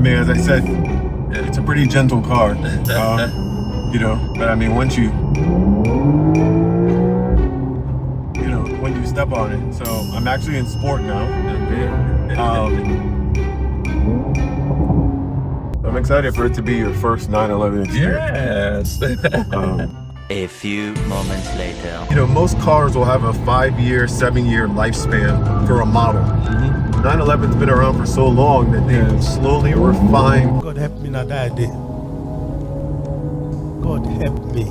mean, as I said, it's a pretty gentle car, you know. But I mean, once you when you step on it. So I'm actually in sport now. I'm excited for it to be your first 911 experience. Yes. A few moments later. You know, most cars will have a 5-year, 7-year lifespan for a model. 911's been around for so long that they slowly refine. God help me not that day. God help me.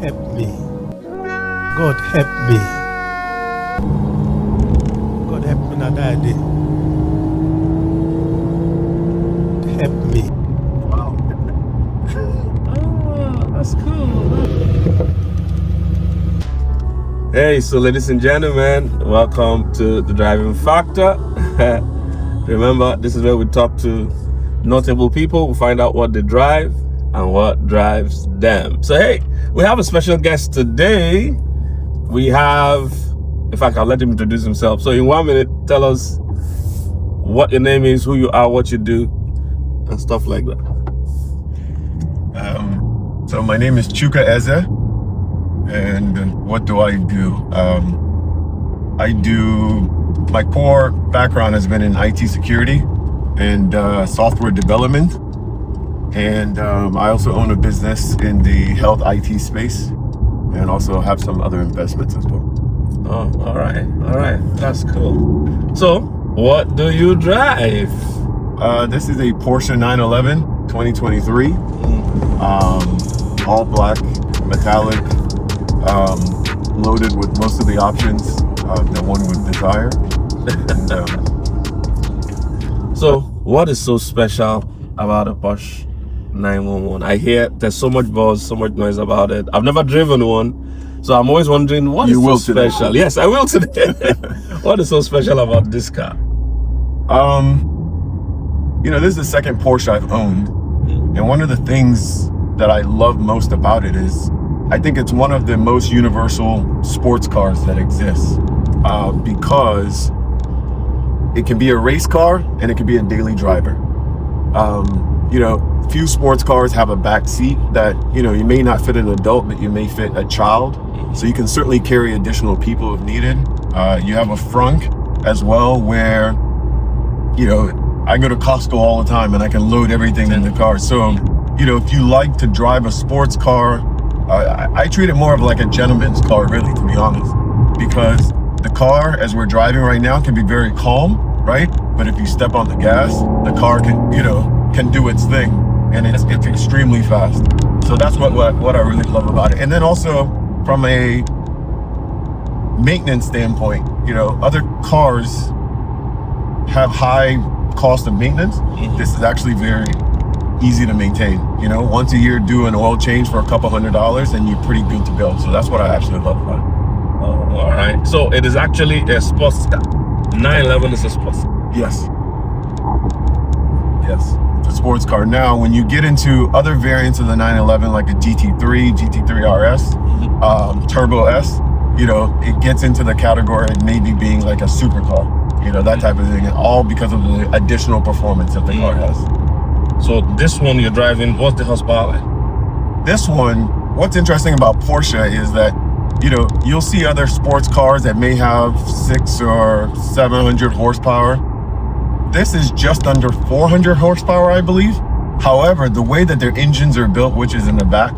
Help me. God help me. God help me not that day. Help me. Wow. Oh, that's cool. Hey, so ladies and gentlemen, welcome to The Driving Factor. Remember, this is where we talk to notable people. We find out what they drive and what drives them. So hey, we have a special guest today. We have, in fact, I'll let him introduce himself. So in 1 minute, tell us what your name is, who you are, what you do, and stuff like that. So my name is Chuka Eze, and what do? My core background has been in IT security and software development, and I also own a business in the health IT space, and also have some other investments as well. Oh, all right, that's cool. So, what do you drive? This is a Porsche 911 2023, all black, metallic, loaded with most of the options that one would desire. So, what is so special about a Porsche 911? I hear there's so much buzz, so much noise about it. I've never driven one, so I'm always wondering what is so special. Yes, I will today. What is so special about this car? You know, this is the second Porsche I've owned, and one of the things that I love most about it is I think it's one of the most universal sports cars that exists, because it can be a race car and it can be a daily driver. You know, few sports cars have a back seat that, you know, you may not fit an adult, but you may fit a child. So you can certainly carry additional people if needed. You have a frunk as well where, you know, I go to Costco all the time and I can load everything in the car. So, you know, if you like to drive a sports car, I treat it more of like a gentleman's car, really, to be honest, because the car, as we're driving right now, can be very calm, right? But if you step on the gas, the car can do its thing, and it's extremely fast. So that's what I really love about it. And then also from a maintenance standpoint, you know, other cars have high cost of maintenance. This is actually very easy to maintain. You know, once a year, do an oil change for a couple $100 and you're pretty good to go. So that's what I actually love about it. Oh, all right. So it is actually a sports car. 911 is a sports car. Yes. Yes, it's a sports car. Now, when you get into other variants of the 911, like a GT3, GT3 RS, Turbo S, you know, it gets into the category of maybe being like a supercar, you know, that type of thing, and all because of the additional performance that the car has. So this one you're driving, what's the horsepower like? This one, what's interesting about Porsche is that, you know, you'll see other sports cars that may have 600 or 700 horsepower. This is just under 400 horsepower, I believe. However, the way that their engines are built, which is in the back,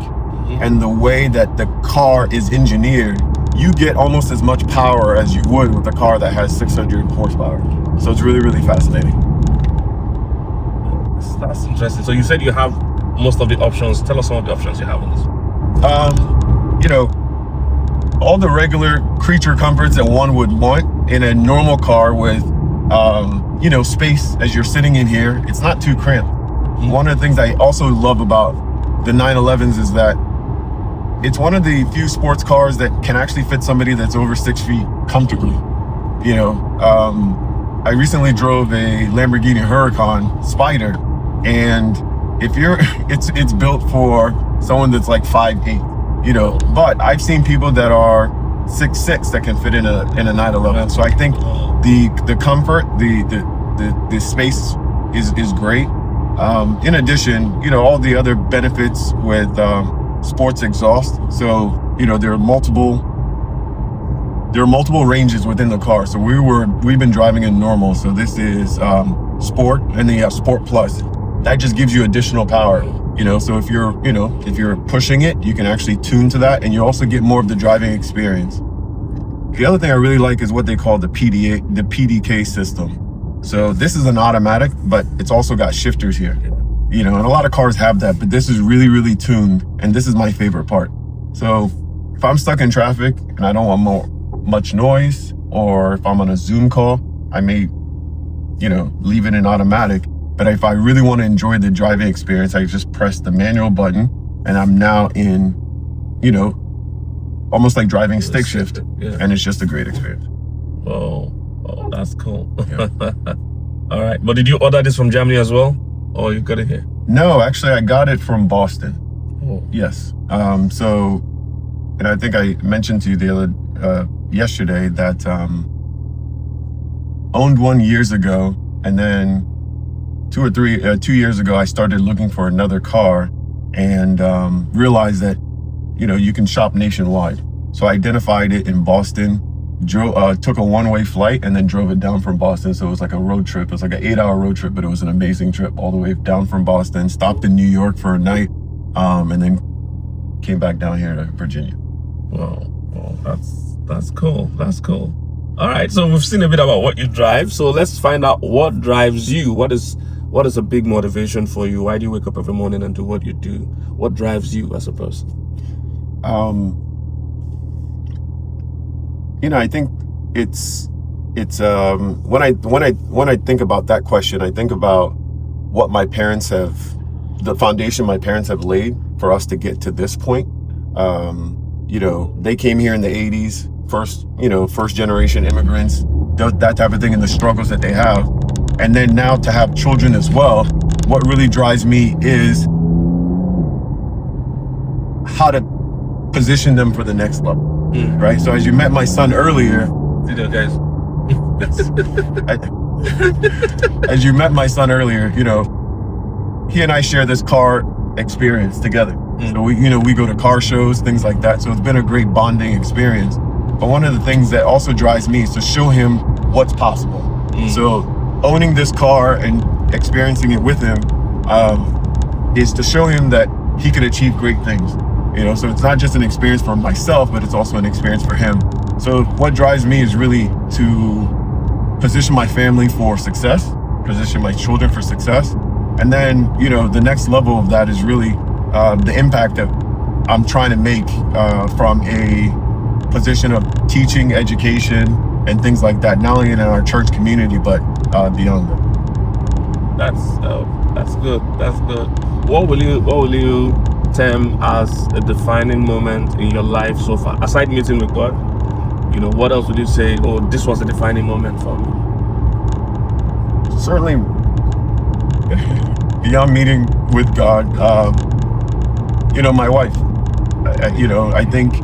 and the way that the car is engineered, you get almost as much power as you would with a car that has 600 horsepower. So it's really, really fascinating. That's interesting. So you said you have most of the options. Tell us some of the options you have in this. You know, all the regular creature comforts that one would want in a normal car with, you know, space as you're sitting in here. It's not too cramped. One of the things I also love about the 911s is that it's one of the few sports cars that can actually fit somebody that's over 6 feet comfortably. You know, I recently drove a Lamborghini Huracan Spider, and if you're, it's built for someone that's like 5'8", you know, but I've seen people that are 6'6" that can fit in a 911. So I think the comfort, the the space is great. In addition, all the other benefits with sports exhaust. So, there are multiple ranges within the car. So we've been driving in normal. So this is sport, and then you have sport plus. That just gives you additional power. So if you're pushing it, you can actually tune to that, and you also get more of the driving experience. The other thing I really like is what they call the PDK system. So this is an automatic, but it's also got shifters here. And a lot of cars have that, but this is really, really tuned, and this is my favorite part. So if I'm stuck in traffic and I don't want much noise, or if I'm on a Zoom call, I may, leave it in automatic. But if I really want to enjoy the driving experience, I just press the manual button, and I'm now in, almost like driving stick shift, and it's just a great experience. Oh, that's cool. Yeah. All right, but did you order this from Germany as well, or you got it here? No, actually, I got it from Boston. Oh. Yes. So, and I think I mentioned to you yesterday that owned one years ago, and then 2 years ago, I started looking for another car, and realized that you can shop nationwide. So I identified it in Boston, took a one-way flight, and then drove it down from Boston. So it was like a road trip. It was like an 8-hour road trip, but it was an amazing trip all the way down from Boston, stopped in New York for a night, and then came back down here to Virginia. Wow, that's cool. That's cool. All right, so we've seen a bit about what you drive. So let's find out what drives you. What is a big motivation for you? Why do you wake up every morning and do what you do? What drives you as a person? I think it's when I think about that question, I think about what the foundation my parents have laid for us to get to this point. They came here in the 80s, first generation immigrants, that type of thing, and the struggles that they have. And then now to have children as well, what really drives me is how to position them for the next level, right? So as you met my son earlier, guys. as you met my son earlier, he and I share this car experience together. So we go to car shows, things like that. So it's been a great bonding experience. But one of the things that also drives me is to show him what's possible. So owning this car and experiencing it with him is to show him that he can achieve great things. So it's not just an experience for myself, but it's also an experience for him. So what drives me is really to position my family for success, position my children for success. And then, the next level of that is really the impact that I'm trying to make from a position of teaching, education, and things like that, not only in our church community, but beyond that. That's good. That's good. What will you term as a defining moment in your life so far, aside meeting with God? What else would you say? Oh, this was a defining moment for me. Certainly, beyond meeting with God, my wife. I think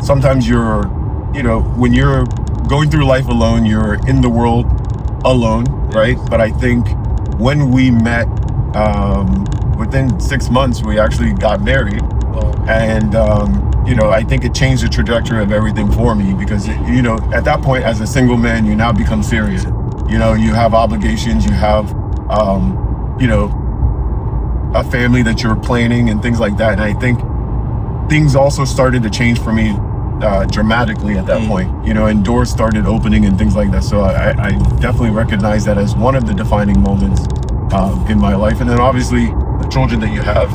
sometimes when you're going through life alone, you're in the world alone, right? But I think when we met, within 6 months, we actually got married. And, I think it changed the trajectory of everything for me because, at that point, as a single man, you now become serious. You have obligations, you have, a family that you're planning and things like that. And I think things also started to change for me dramatically at that point, and doors started opening and things like that. So I definitely recognize that as one of the defining moments in my life. And then obviously the children that you have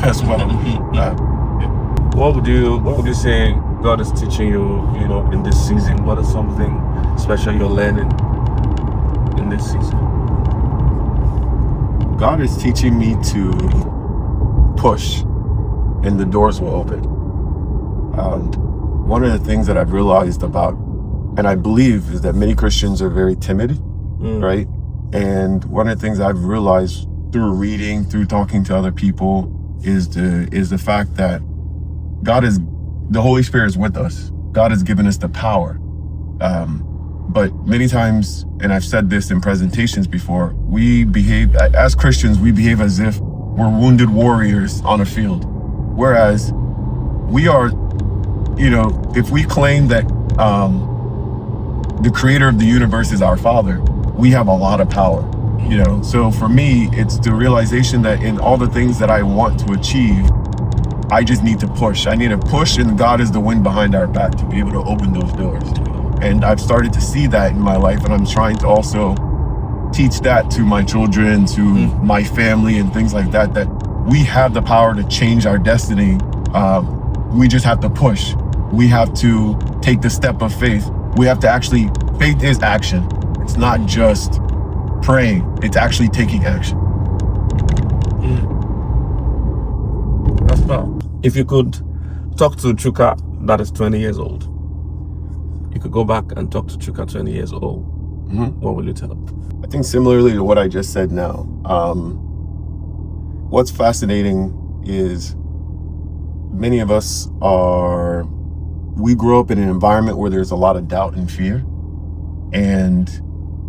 as well. What would you say God is teaching you, in this season? What is something special you're learning in this season? God is teaching me to push, and the doors will open. One of the things that I've realized about, and I believe, is that many Christians are very timid, right? And one of the things I've realized through reading, through talking to other people, is the fact that the Holy Spirit is with us. God has given us the power. but many times, and I've said this in presentations before, we behave, as Christians, we behave as if we're wounded warriors on a field. Whereas we are, if we claim that the creator of the universe is our father, we have a lot of power, So for me, it's the realization that in all the things that I want to achieve, I just need to push. I need to push, and God is the wind behind our back to be able to open those doors. And I've started to see that in my life, and I'm trying to also teach that to my children, to my family, and things like that, that we have the power to change our destiny. We just have to push. We have to take the step of faith. We have to actually, faith is action. It's not just praying, it's actually taking action. That's powerful. If you could talk to Chuka that is 20 years old, you could go back and talk to Chuka 20 years old, what will you tell him? I think similarly to what I just said now, what's fascinating is many of us we grow up in an environment where there's a lot of doubt and fear. And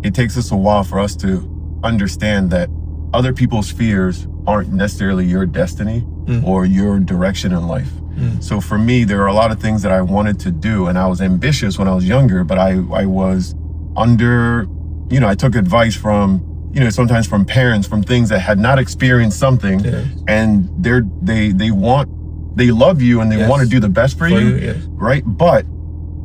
it takes us a while for us to understand that other people's fears aren't necessarily your destiny or your direction in life. So for me, there are a lot of things that I wanted to do, and I was ambitious when I was younger, but I was under, I took advice from, sometimes from parents, from things that had not experienced something, and they love you and they want to do the best for you, right? But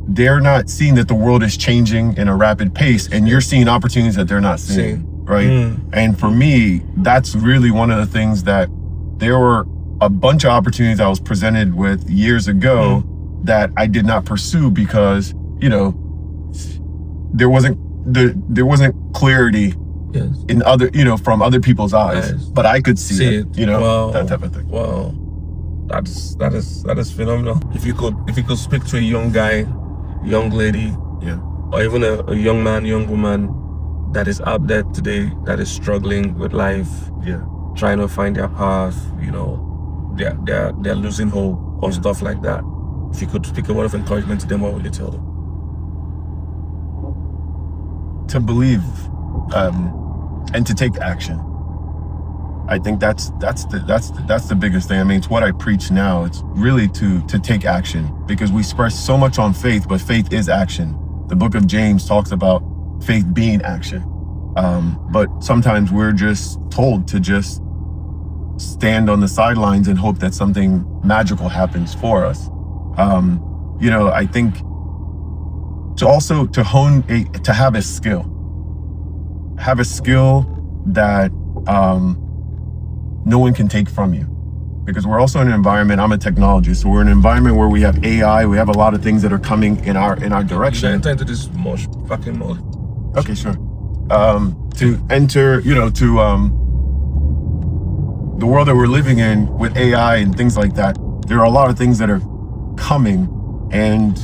they're not seeing that the world is changing in a rapid pace, and you're seeing opportunities that they're not seeing, right? And for me, that's really one of the things that there were a bunch of opportunities I was presented with years ago that I did not pursue because, there wasn't clarity in other, from other people's eyes, but I could see it, Wow. that type of thing. Wow. That is phenomenal. If you could speak to a young guy, young lady, or even a young man, young woman that is out there today, that is struggling with life, trying to find their path, they're losing hope or stuff like that. If you could speak a word of encouragement to them, what would you tell them? To believe, and to take action. I think that's the biggest thing. I mean, it's what I preach now. It's really to take action, because we express so much on faith, but faith is action. The book of James talks about faith being action. But sometimes we're just told to just stand on the sidelines and hope that something magical happens for us. I think to have a skill that no one can take from you, because we're also in an environment, I'm a technologist, so we're in an environment where we have AI, we have a lot of things that are coming in our direction. Enter into this fucking mode. Okay, sure. To enter, the world that we're living in with AI and things like that, there are a lot of things that are coming, and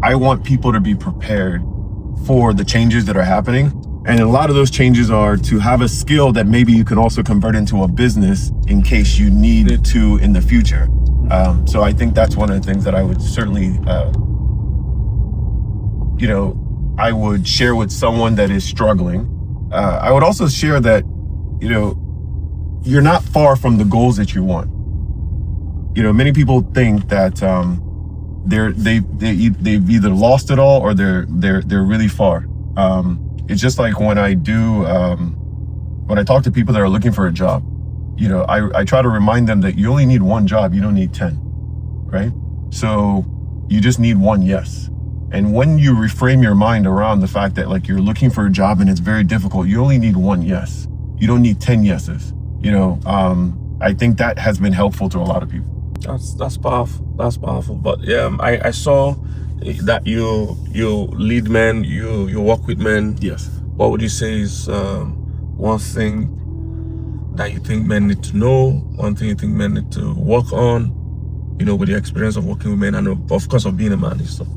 I want people to be prepared for the changes that are happening. And a lot of those changes are to have a skill that maybe you can also convert into a business in case you need to in the future. So I think that's one of the things that I would certainly, I would share with someone that is struggling. I would also share that, you're not far from the goals that you want. Many people think that they've either lost it all or they're really far. It's just like when I talk to people that are looking for a job, I try to remind them that you only need one job, you don't need 10, right? So you just need one yes. And when you reframe your mind around the fact that like you're looking for a job and it's very difficult, you only need one yes. You don't need 10 yeses. I think that has been helpful to a lot of people. That's powerful. That's powerful. But yeah, I saw that you lead men, you work with men. Yes. What would you say is one thing that you think men need to know, one thing you think men need to work on, with the experience of working with men and of course of being a man and stuff?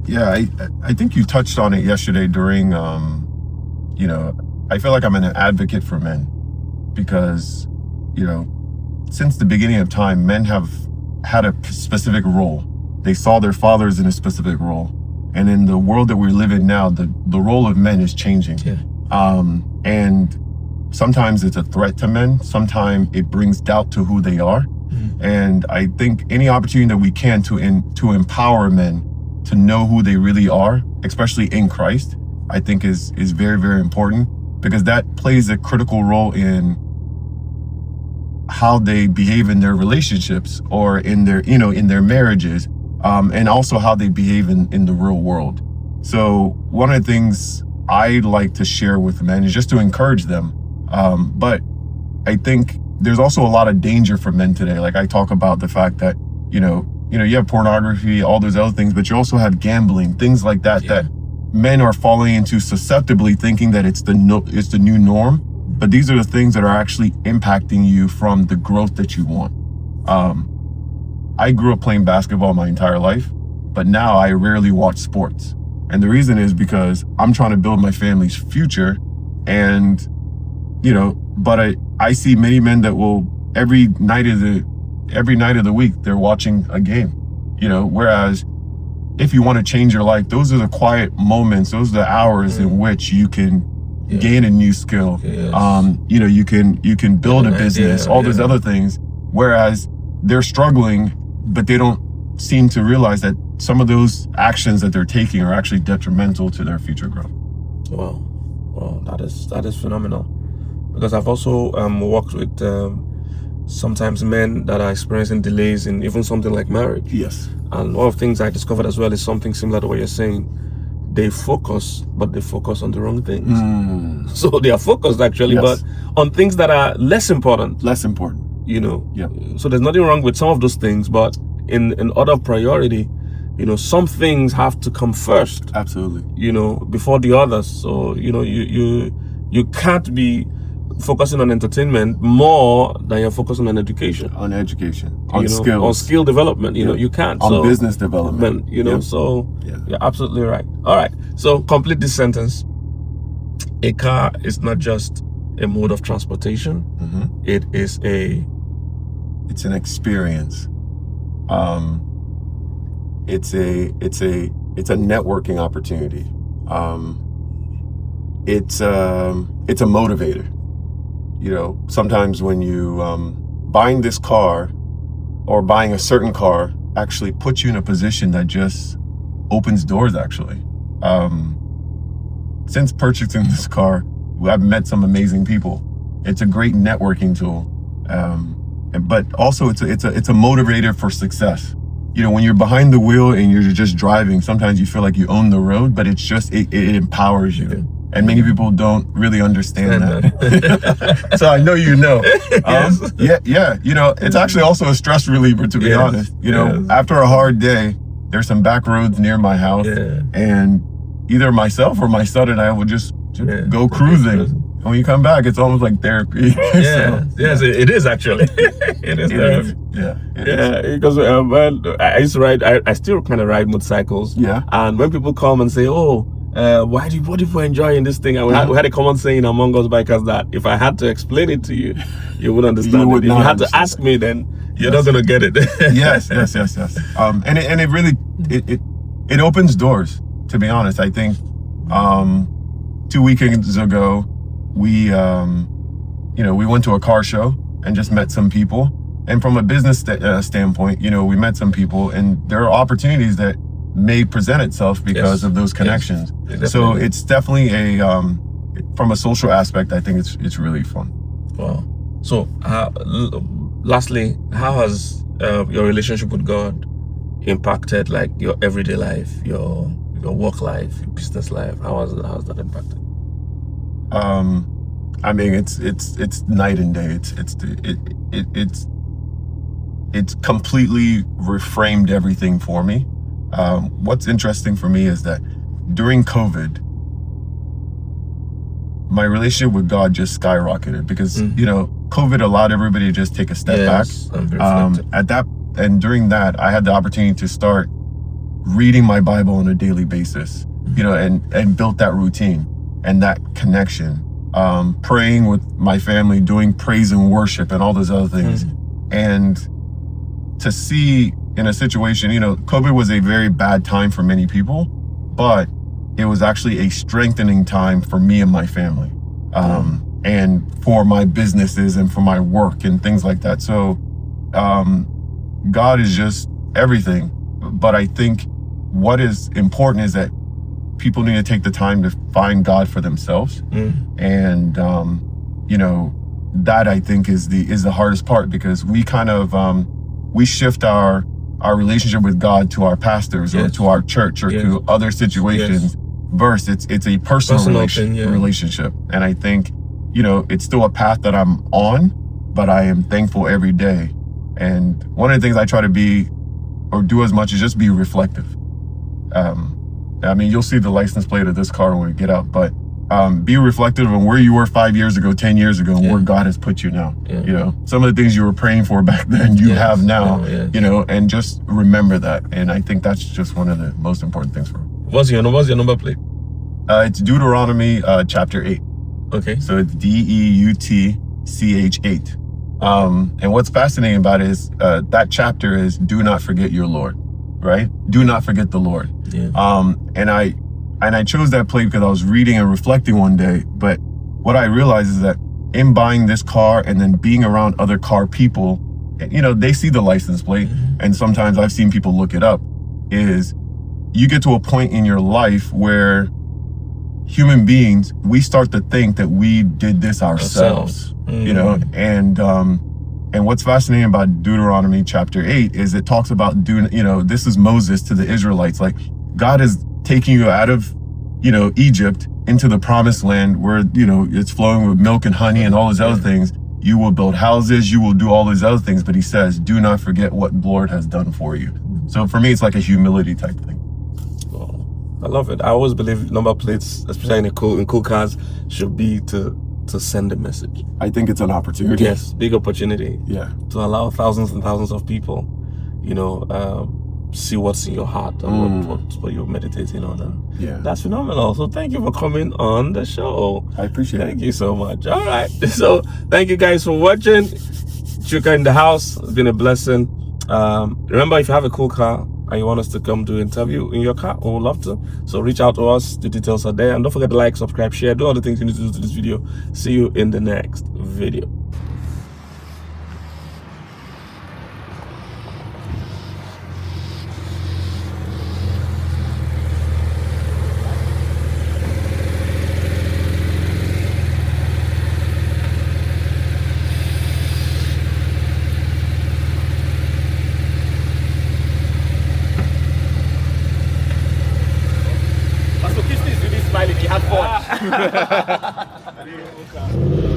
Yeah, I think you touched on it yesterday during, I feel like I'm an advocate for men because, since the beginning of time, men have had a specific role. They saw their fathers in a specific role. And in the world that we live in now, the role of men is changing. Yeah. And sometimes it's a threat to men. Sometimes it brings doubt to who they are. And I think any opportunity that we can to empower men to know who they really are, especially in Christ, I think is very, very important, because that plays a critical role in how they behave in their relationships or in their, in their marriages, and also how they behave in the real world. So one of the things I like to share with men is just to encourage them. But I think there's also a lot of danger for men today. Like I talk about the fact that, you have pornography, all those other things, but you also have gambling, things like that, that men are falling into susceptibly thinking that it's the new norm. But these are the things that are actually impacting you from the growth that you want. I grew up playing basketball my entire life, but now I rarely watch sports. And the reason is because I'm trying to build my family's future. And, but I see many men that will every night of the week, they're watching a game, whereas if you want to change your life, those are the quiet moments, those are the hours in which you can gain a new skill. You can build a business, all those other things, whereas they're struggling, but they don't seem to realize that some of those actions that they're taking are actually detrimental to their future growth. Wow, that is phenomenal. Because I've also worked with sometimes men that are experiencing delays in even something like marriage. Yes. And one of the things I discovered as well is something similar to what you're saying. They focus, but they focus on the wrong things. So they are focused actually, but on things that are less important. Yeah. So there's nothing wrong with some of those things, but in order of priority, some things have to come first. Absolutely. Before the others. So, you can't be focusing on entertainment more than you're focusing on education. On skills. On skill development. You can't. On business development. So you're absolutely right. All right. So complete this sentence. A car is not just a mode of transportation. It is it's an experience. It's a networking opportunity. It's a motivator. Sometimes when you buying this car or buying a certain car actually puts you in a position that just opens doors. Actually, since purchasing this car, I've met some amazing people. It's a great networking tool, but also it's a motivator for success. When you're behind the wheel and you're just driving, sometimes you feel like you own the road, but it's just it empowers you. And many people don't really understand that. So I know it's actually also a stress reliever, to be honest. After a hard day, there's some back roads near my house, and either myself or my son and I will just go cruising. And when you come back, it's almost like therapy. It is actually. It is therapy. Because I used to ride. I still kind of ride motorcycles. And when people come and say, what do you enjoy in this thing? And we had a common saying among us bikers that if I had to explain it to you, you would understand it. If you had to ask me, then you're not going to get it. Yes. And it really it opens doors, to be honest. I think 2 weekends ago, we went to a car show and just met some people. And from a business standpoint, we met some people, and there are opportunities that may present itself because of those connections. So it's definitely from a social aspect, I think it's really fun. Wow. So lastly, how has your relationship with God impacted like your everyday life, your work life, your business life? How has that impacted? I mean, it's night and day. It's completely reframed everything for me. What's interesting for me is that during COVID, my relationship with God just skyrocketed because, COVID allowed everybody to just take a step back. And during that, I had the opportunity to start reading my Bible on a daily basis, and built that routine and that connection, praying with my family, doing praise and worship and all those other things. And to see in a situation, COVID was a very bad time for many people, but it was actually a strengthening time for me and my family, and for my businesses and for my work and things like that. So God is just everything. But I think what is important is that people need to take the time to find God for themselves. And, you know, that I think is the hardest part, because we kind of, we shift our relationship with God to our pastors or to our church or to other situations. Versus it's a personal relationship. And I think, you know, it's still a path that I'm on, but I am thankful every day. And one of the things I try to be or do as much as just be reflective. I mean, you'll see the license plate of this car when we get out, but be reflective on where you were 5 years ago, 10 years ago, and where God has put you now. You know, some of the things you were praying for back then, you have now, you know, and just remember that. And I think that's just one of the most important things for me. What's your number plate? It's Deuteronomy chapter 8. Okay. So it's DEUTCH 8. And what's fascinating about it is that chapter is do not forget your Lord, right? Do not forget the Lord. And I chose that plate because I was reading and reflecting one day. But what I realized is that in buying this car and then being around other car people, you know, they see the license plate, and sometimes I've seen people look it up, is you get to a point in your life where human beings, we start to think that we did this ourselves. You know, and what's fascinating about Deuteronomy chapter 8 is it talks about doing, you know, this is Moses to the Israelites, like God is taking you out of, you know, Egypt into the promised land where, you know, it's flowing with milk and honey and all those other things. You will build houses, you will do all these other things, but he says, do not forget what the Lord has done for you. So for me, it's like a humility type thing. I love it. I always believe number plates, especially in cool cars, should be to send a message. I think it's an opportunity. Yes, big opportunity. Yeah. To allow thousands and thousands of people, you know, see what's in your heart and what you're meditating on. And that's phenomenal. So thank you for coming on the show. I appreciate it. Thank you so much. All right. So thank you guys for watching. Chuka in the house. It's been a blessing. Remember, if you have a cool car and you want us to come do an interview in your car, we would love to. So reach out to us. The details are there. And don't forget to like, subscribe, share, do all the things you need to do to this video. See you in the next video. Kingsley is really smiling. He had fun.